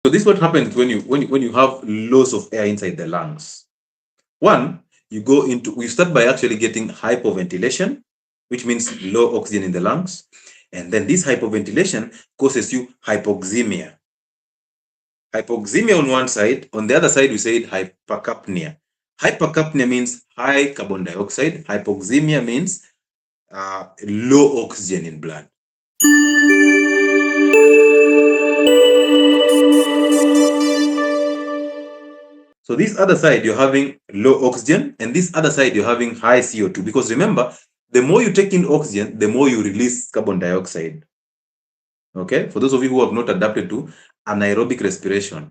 So this is what happens when you have loss of air inside the lungs. One, we start by actually getting hypoventilation, which means low oxygen in the lungs. And then this hypoventilation causes you hypoxemia. Hypoxemia on one side, on the other side, we said hypercapnia. Hypercapnia means high carbon dioxide. Hypoxemia means low oxygen in blood. So this other side, you're having low oxygen, and this other side, you're having high CO2. Because remember, the more you take in oxygen, the more you release carbon dioxide. Okay, for those of you who have not adapted to anaerobic respiration,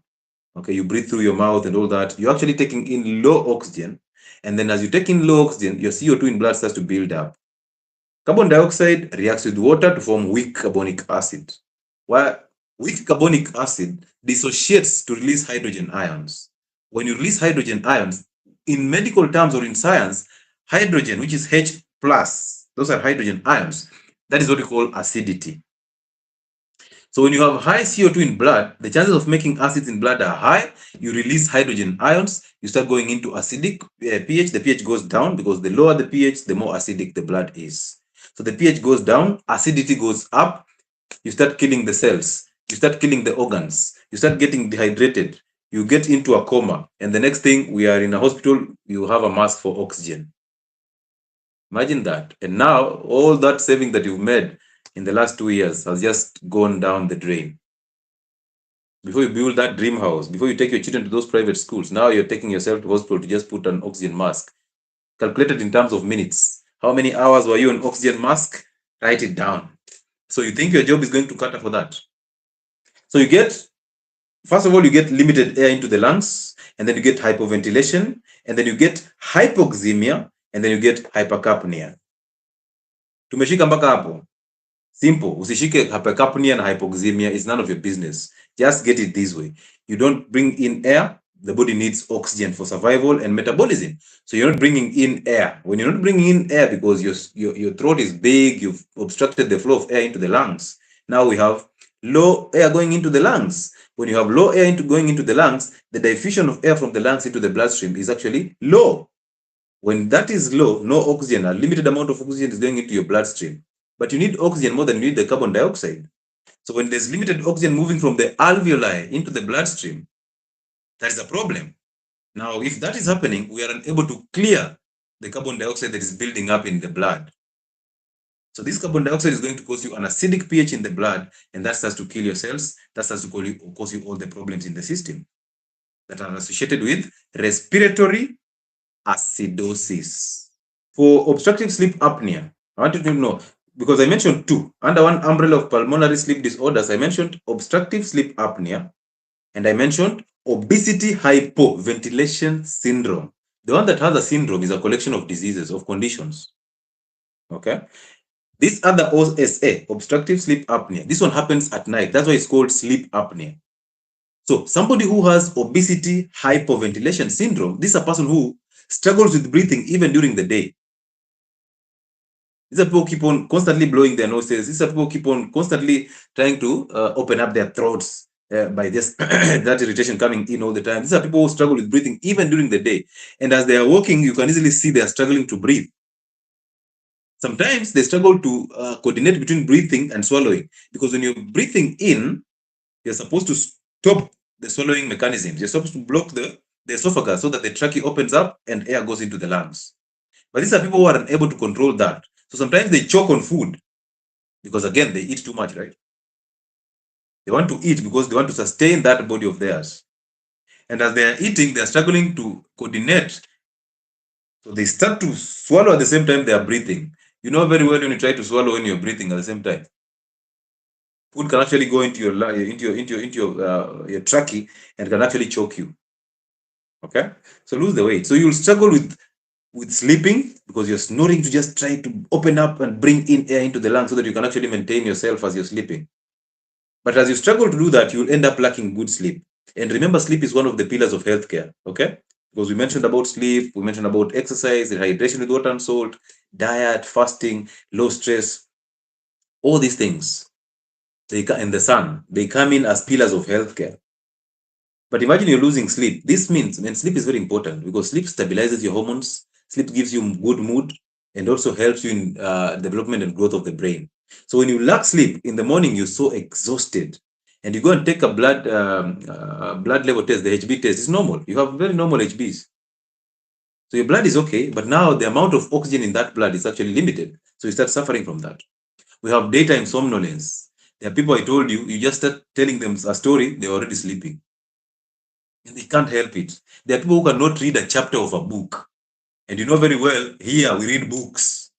okay, you breathe through your mouth and all that, you're actually taking in low oxygen, and then as you take in low oxygen, your CO2 in blood starts to build up. Carbon dioxide reacts with water to form weak carbonic acid, while weak carbonic acid dissociates to release hydrogen ions. When you release hydrogen ions, in medical terms or in science, hydrogen, which is H plus, those are hydrogen ions, that is what we call acidity. So when you have high CO2 in blood, the chances of making acids in blood are high. You release hydrogen ions, you start going into acidic pH. The pH goes down because the lower the pH, the more acidic the blood is. So the pH goes down, acidity goes up, you start killing the cells, you start killing the organs, you start getting dehydrated, you get into a coma, and the next thing, we are in a hospital, you have a mask for oxygen. Imagine that. And now all that saving that you've made in the last 2 years has just gone down the drain. Before you build that dream house, before you take your children to those private schools, now you're taking yourself to hospital to just put an oxygen mask. Calculated in terms of minutes. How many hours were you on oxygen mask? Write it down. So you think your job is going to cater for that? So you get, first of all, you get limited air into the lungs, and then you get hypoventilation, and then you get hypoxemia, and then you get hypercapnia. Tumeshika mpaka hapo? Simple. Usishike hypercapnia and hypoxemia. It's none of your business. Just get it this way. You don't bring in air. The body needs oxygen for survival and metabolism. So you're not bringing in air. When you're not bringing in air because your throat is big, you've obstructed the flow of air into the lungs. Now we have low air going into the lungs. When you have low air going into the lungs, the diffusion of air from the lungs into the bloodstream is actually low. When that is low, no oxygen, a limited amount of oxygen is going into your bloodstream. But you need oxygen more than you need the carbon dioxide. So when there's limited oxygen moving from the alveoli into the bloodstream, that is a problem. Now, if that is happening, we are unable to clear the carbon dioxide that is building up in the blood. So this carbon dioxide is going to cause you an acidic pH in the blood, and that starts to kill your cells. That starts to cause you all the problems in the system that are associated with respiratory acidosis. For obstructive sleep apnea, I want you to know, because I mentioned two. Under one umbrella of pulmonary sleep disorders, I mentioned obstructive sleep apnea, and I mentioned obesity hypoventilation syndrome. The one that has a syndrome is a collection of diseases, of conditions. Okay? This other OSA, obstructive sleep apnea, this one happens at night. That's why it's called sleep apnea. So somebody who has obesity hypoventilation syndrome, this is a person who struggles with breathing even during the day. These are people who keep on constantly blowing their noses. These are people who keep on constantly trying to open up their throats by just that irritation coming in all the time. These are people who struggle with breathing even during the day. And as they are walking, you can easily see they are struggling to breathe. Sometimes they struggle to coordinate between breathing and swallowing, because when you're breathing in, you're supposed to stop the swallowing mechanisms. You're supposed to block the esophagus so that the trachea opens up and air goes into the lungs. But these are people who are unable to control that. So sometimes they choke on food because, again, they eat too much, right? They want to eat because they want to sustain that body of theirs. And as they are eating, they are struggling to coordinate. So they start to swallow at the same time they are breathing. You know very well when you try to swallow when you're breathing at the same time. Food can actually go into your trachea and can actually choke you. Okay, so lose the weight. So you'll struggle with sleeping because you're snoring to just try to open up and bring in air into the lungs so that you can actually maintain yourself as you're sleeping. But as you struggle to do that, you'll end up lacking good sleep. And remember, sleep is one of the pillars of healthcare. Okay, because we mentioned about sleep, we mentioned about exercise, hydration with water and salt, diet, fasting, low stress, all these things. In the sun, they come in as pillars of healthcare. But imagine you're losing sleep. This means, and sleep is very important because sleep stabilizes your hormones, sleep gives you good mood, and also helps you in development and growth of the brain. So when you lack sleep in the morning, you're so exhausted, and you go and take a blood level test, the HB test. It's normal. You have very normal HBs. So your blood is okay, but now the amount of oxygen in that blood is actually limited. So you start suffering from that. We have daytime somnolence. There are people I told you, you just start telling them a story, they're already sleeping. And they can't help it. There are people who cannot read a chapter of a book. And you know very well, here we read books.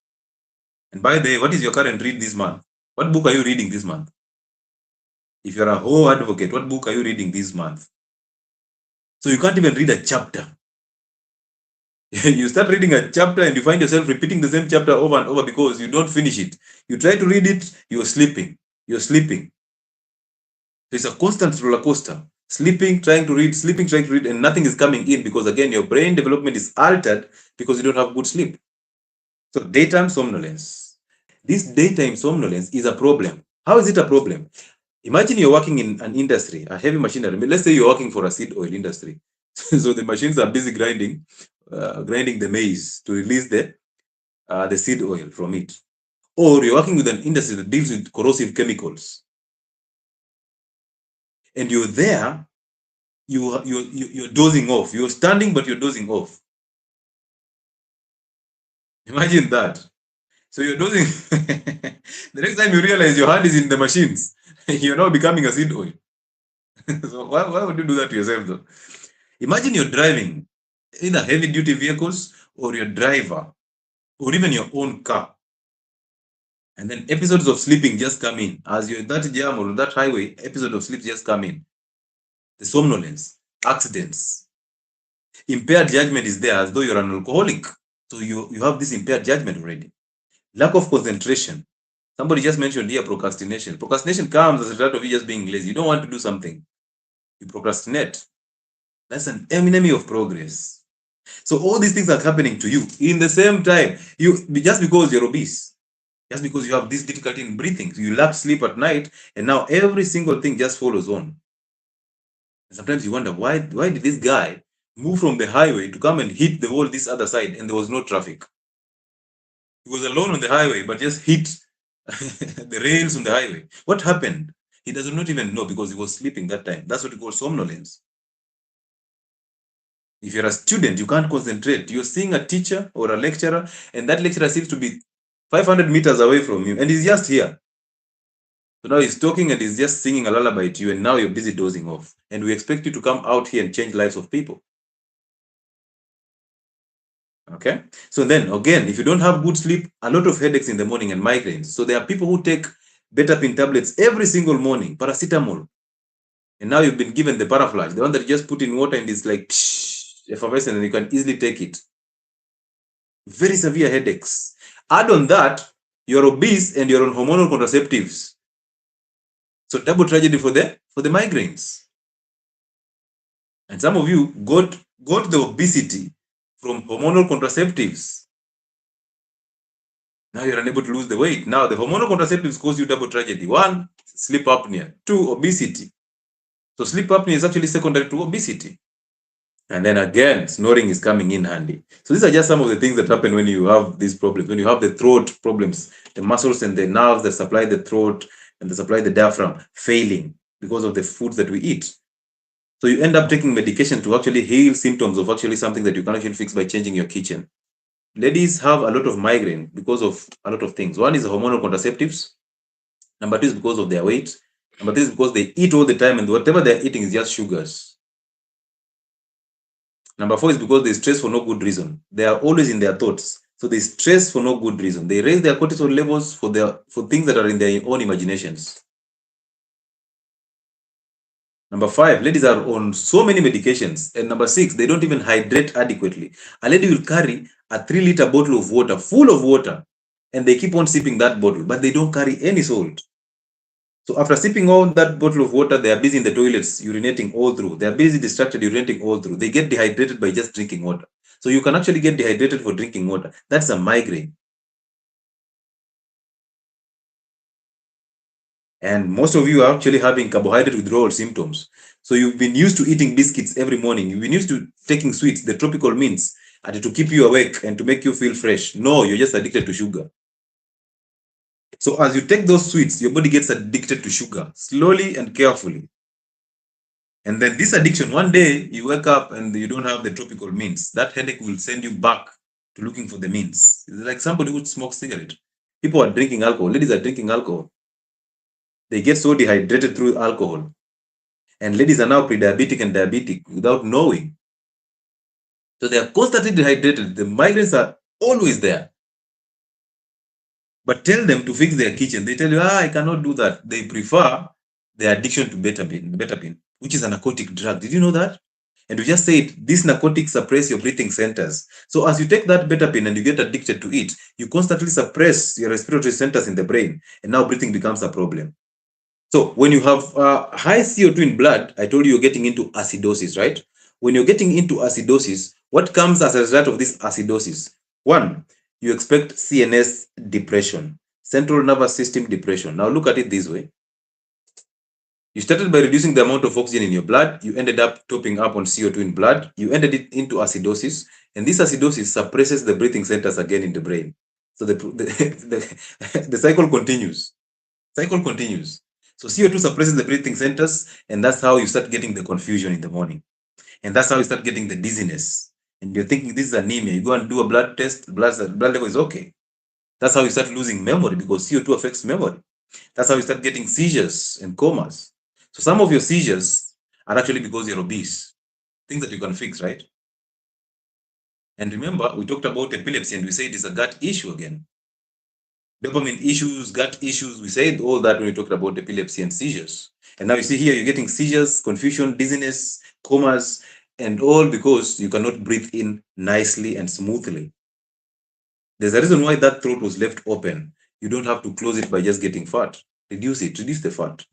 And by the way, what is your current read this month? What book are you reading this month? If you're a whole advocate, what book are you reading this month? So you can't even read a chapter. You start reading a chapter and you find yourself repeating the same chapter over and over because you don't finish it. You try to read it, you're sleeping. You're sleeping. It's a constant roller coaster. Sleeping, trying to read, and nothing is coming in because, again, your brain development is altered because you don't have good sleep. So, daytime somnolence. This daytime somnolence is a problem. How is it a problem? Imagine you're working in an industry, a heavy machinery. Let's say you're working for a seed oil industry. So the machines are busy grinding the maize to release the seed oil from it. Or you're working with an industry that deals with corrosive chemicals. And you're there, you're dozing off. You're standing, but you're dozing off. Imagine that. So you're dozing. The next time you realize your hand is in the machines, you're now becoming a seed oil. So why would you do that to yourself, though? Imagine you're driving either heavy duty vehicles or your driver or even your own car. And then episodes of sleeping just come in. As you're in that jam or that highway, episodes of sleep just come in. The somnolence, accidents, impaired judgment is there as though you're an alcoholic. So you have this impaired judgment already. Lack of concentration. Somebody just mentioned here procrastination. Procrastination comes as a result of you just being lazy. You don't want to do something. You procrastinate. That's an enemy of progress. So all these things are happening to you in the same time. Just because you're obese, just because you have this difficulty in breathing, you lack sleep at night, and now every single thing just follows on. And sometimes you wonder why did this guy move from the highway to come and hit the wall this other side, and there was no traffic. He was alone on the highway, but just hit the rails on the highway. What happened? He does not even know because he was sleeping that time. That's what we call somnolence. If you're a student, you can't concentrate. You're seeing a teacher or a lecturer, and that lecturer seems to be 500 meters away from you, and he's just here. So now he's talking and he's just singing a lullaby to you, and now you're busy dozing off. And we expect you to come out here and change lives of people. Okay? So then, again, if you don't have good sleep, a lot of headaches in the morning and migraines. So there are people who take beta-pin tablets every single morning, paracetamol. And now you've been given the paraflash, the one that you just put in water and it's like effervescent, and you can easily take it. Very severe headaches. Add on that, you're obese and you're on hormonal contraceptives. So double tragedy for the migraines. And some of you got the obesity from hormonal contraceptives. Now you're unable to lose the weight. Now the hormonal contraceptives cause you double tragedy. 1, sleep apnea. 2, obesity. So sleep apnea is actually secondary to obesity. And then again, snoring is coming in handy. So these are just some of the things that happen when you have these problems. When you have the throat problems, the muscles and the nerves that supply the throat and that supply the diaphragm failing because of the foods that we eat. So you end up taking medication to actually heal symptoms of actually something that you can actually fix by changing your kitchen. Ladies have a lot of migraine because of a lot of things. 1 is hormonal contraceptives. Number 2 is because of their weight. Number 3 is because they eat all the time, and whatever they're eating is just sugars. Number 4 is because they stress for no good reason. They are always in their thoughts. So they stress for no good reason. They raise their cortisol levels for things that are in their own imaginations. Number 5, ladies are on so many medications. And number 6, they don't even hydrate adequately. A lady will carry a 3-liter bottle of water, full of water, and they keep on sipping that bottle, but they don't carry any salt. So after sipping all that bottle of water, they are busy in the toilets, urinating all through. They are busy distracted, urinating all through. They get dehydrated by just drinking water. So you can actually get dehydrated for drinking water. That's a migraine. And most of you are actually having carbohydrate withdrawal symptoms. So you've been used to eating biscuits every morning. You've been used to taking sweets, the tropical mints, and to keep you awake and to make you feel fresh. No, you're just addicted to sugar. So as you take those sweets, your body gets addicted to sugar slowly and carefully. And then this addiction, one day you wake up and you don't have the tropical mints. That headache will send you back to looking for the mints. It's like somebody who smokes cigarette. People are drinking alcohol. Ladies are drinking alcohol. They get so dehydrated through alcohol. And ladies are now pre-diabetic and diabetic without knowing. So they are constantly dehydrated. The migraines are always there. But tell them to fix their kitchen. They tell you, I cannot do that. They prefer the addiction to betapine, which is a narcotic drug. Did you know that? And we just said these narcotics suppress your breathing centers. So as you take that betapine and you get addicted to it, you constantly suppress your respiratory centers in the brain, and now breathing becomes a problem. So when you have high CO2 in blood, I told you you're getting into acidosis, right? When you're getting into acidosis, what comes as a result of this acidosis? One, you expect CNS depression, central nervous system depression. Now look at it this way. You started by reducing the amount of oxygen in your blood. You ended up topping up on CO2 in blood. You ended it into acidosis. And this acidosis suppresses the breathing centers again in the brain. So the cycle continues. Cycle continues. So CO2 suppresses the breathing centers, and that's how you start getting the confusion in the morning. And that's how you start getting the dizziness. And you're thinking this is anemia. You go and do a blood test, blood level is okay. That's how you start losing memory because CO2 affects memory. That's how you start getting seizures and comas. So some of your seizures are actually because you're obese. Things that you can fix, right? And remember, we talked about epilepsy and we said it's a gut issue again. Dopamine issues, gut issues, we said all that when we talked about epilepsy and seizures. And now you see here, you're getting seizures, confusion, dizziness, comas, and all because you cannot breathe in nicely and smoothly. There's a reason why that throat was left open. You don't have to close it by just getting fat. Reduce it, reduce the fat.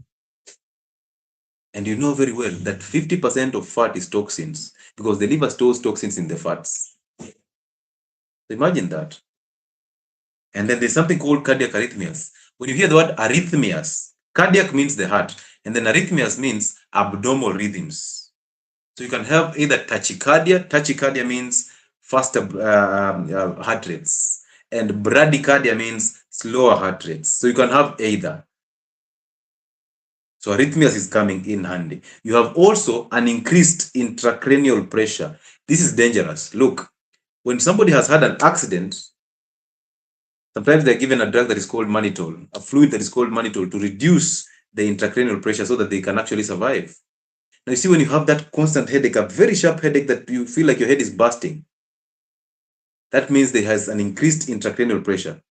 And you know very well that 50% of fat is toxins because the liver stores toxins in the fats. So imagine that. And then there's something called cardiac arrhythmias. When you hear the word arrhythmias, cardiac means the heart, and then arrhythmias means abnormal rhythms. So you can have either tachycardia. Tachycardia means faster heart rates, and bradycardia means slower heart rates. So you can have either. So arrhythmias is coming in handy. You have also an increased intracranial pressure. This is dangerous. Look, when somebody has had an accident, sometimes they're given a drug that is called mannitol, a fluid that is called mannitol to reduce the intracranial pressure so that they can actually survive. Now, you see, when you have that constant headache, a very sharp headache that you feel like your head is bursting, that means there has an increased intracranial pressure.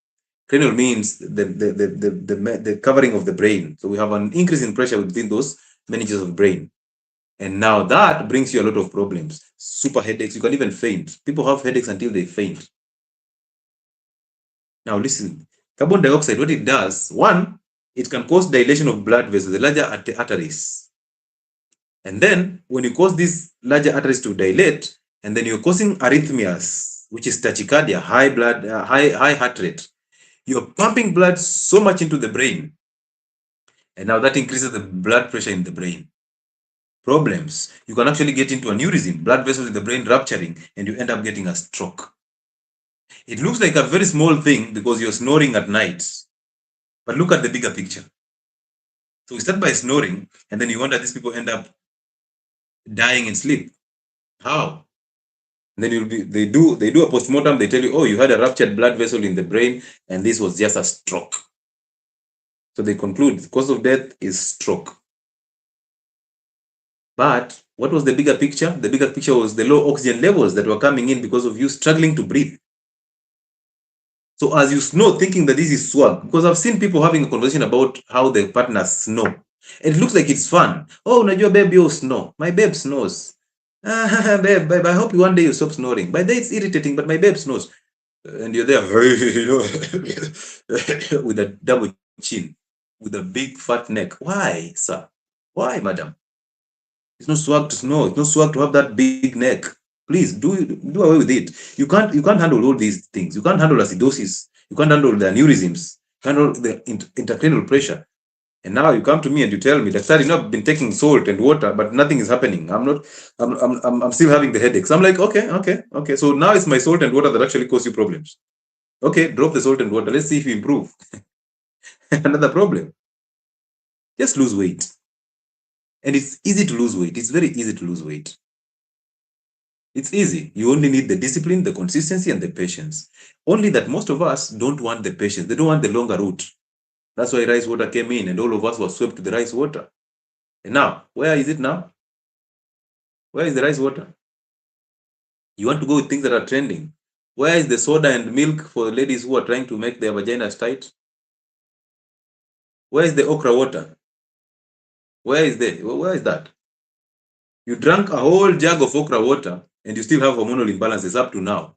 Cranial means the covering of the brain. So we have an increase in pressure within those meninges of the brain. And now that brings you a lot of problems. Super headaches, you can even faint. People have headaches until they faint. Now listen, carbon dioxide, what it does, one, it can cause dilation of blood vessels, the larger arteries. And then when you cause these larger arteries to dilate, and then you're causing arrhythmias, which is tachycardia, high heart rate, you're pumping blood so much into the brain. And now that increases the blood pressure in the brain. Problems. You can actually get into aneurysm, blood vessels in the brain rupturing, and you end up getting a stroke. It looks like a very small thing because you're snoring at night. But look at the bigger picture. So we start by snoring, and then you wonder these people end up dying in sleep. How? And then they do a postmortem, they tell you, oh, you had a ruptured blood vessel in the brain, and this was just a stroke. So they conclude the cause of death is stroke. But what was the bigger picture? The bigger picture was the low oxygen levels that were coming in because of you struggling to breathe. So as you snore, thinking that this is swag, because I've seen people having a conversation about how their partners snore. And it looks like it's fun. Oh, unajua babe, you snore. My babe snores. Babe, I hope one day you stop snoring. By day it's irritating, but my babe snores. And you're there with a double chin, with a big fat neck. Why, sir? Why, madam? It's not swag to snore. It's not swag to have that big neck. Please do away with it. You can't handle all these things. You can't handle acidosis. You can't handle the aneurysms. You can't handle the intracranial pressure. And now you come to me and you tell me that, sir, I've been taking salt and water, but nothing is happening. I'm still having the headaches. I'm like, okay. So now it's my salt and water that actually cause you problems. Okay, drop the salt and water. Let's see if you improve. Another problem. Just lose weight. And it's easy to lose weight. It's very easy to lose weight. It's easy. You only need the discipline, the consistency, and the patience. Only that most of us don't want the patience. They don't want the longer route. That's why rice water came in and all of us were swept to the rice water. And now, where is it now? Where is the rice water? You want to go with things that are trending. Where is the soda and milk for ladies who are trying to make their vaginas tight? Where is the okra water? Where is that? You drank a whole jug of okra water and you still have hormonal imbalances up to now.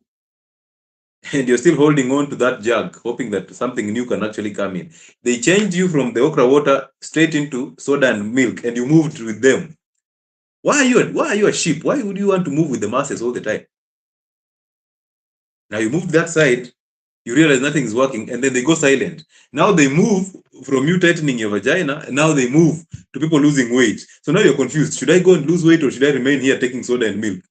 And you're still holding on to that jug, hoping that something new can actually come in. They changed you from the okra water straight into soda and milk, and you moved with them. Why are you a sheep? Why would you want to move with the masses all the time? Now you moved that side, you realize nothing is working, and then they go silent. Now they move from you tightening your vagina, and now they move to people losing weight. So now you're confused. Should I go and lose weight, or should I remain here taking soda and milk?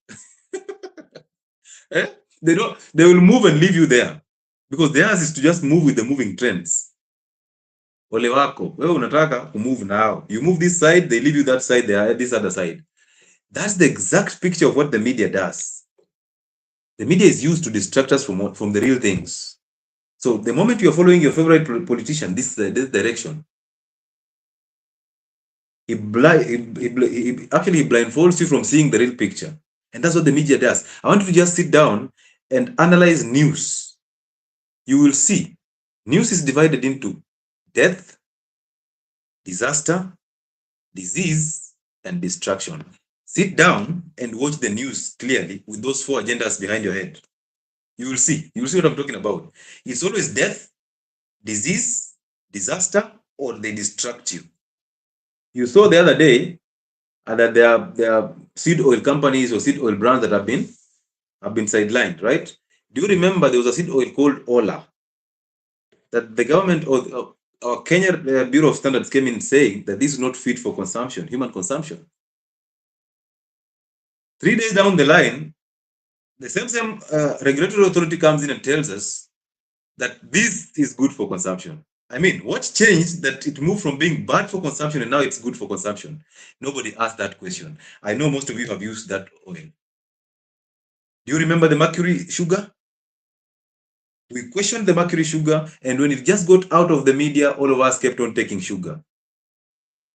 Eh? They will move and leave you there. Because theirs is to just move with the moving trends. Ole wako, wewe unataka kumove now. You move this side, they leave you that side, they are this other side. That's the exact picture of what the media does. The media is used to distract us from the real things. So the moment you're following your favorite politician, this direction, he blindfolds you from seeing the real picture. And that's what the media does. I want you to just sit down and analyze news. You will see news is divided into death, disaster, disease, and destruction. Sit down and watch the news clearly with those 4 agendas behind your head. You will see what I'm talking about. It's always death, disease, disaster, or they distract you. You saw the other day that there are seed oil companies or seed oil brands that have been sidelined, right? Do you remember there was a seed oil called Ola that the government or our Kenya Bureau of Standards came in saying that this is not fit for consumption, human consumption. 3 days down the line, the same regulatory authority comes in and tells us that this is good for consumption. I mean, what changed that it moved from being bad for consumption and now it's good for consumption? Nobody asked that question. I know most of you have used that oil. Do you remember the mercury sugar? We questioned the mercury sugar, and when it just got out of the media, all of us kept on taking sugar.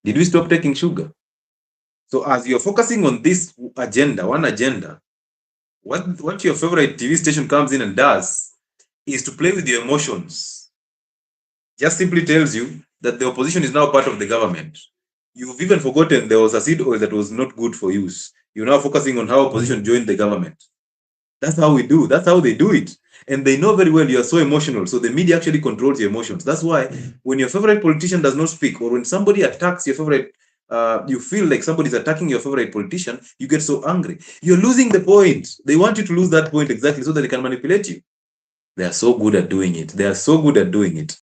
Did we stop taking sugar? So as you're focusing on this agenda, one agenda, what your favorite TV station comes in and does is to play with your emotions. Just simply tells you that the opposition is now part of the government. You've even forgotten there was a seed oil that was not good for use. You're now focusing on how opposition joined the government. That's how we do. That's how they do it. And they know very well you are so emotional. So the media actually controls your emotions. That's why when your favorite politician does not speak, or when somebody attacks your favorite, you feel like somebody's attacking your favorite politician, you get so angry. You're losing the point. They want you to lose that point exactly so that they can manipulate you. They are so good at doing it. They are so good at doing it.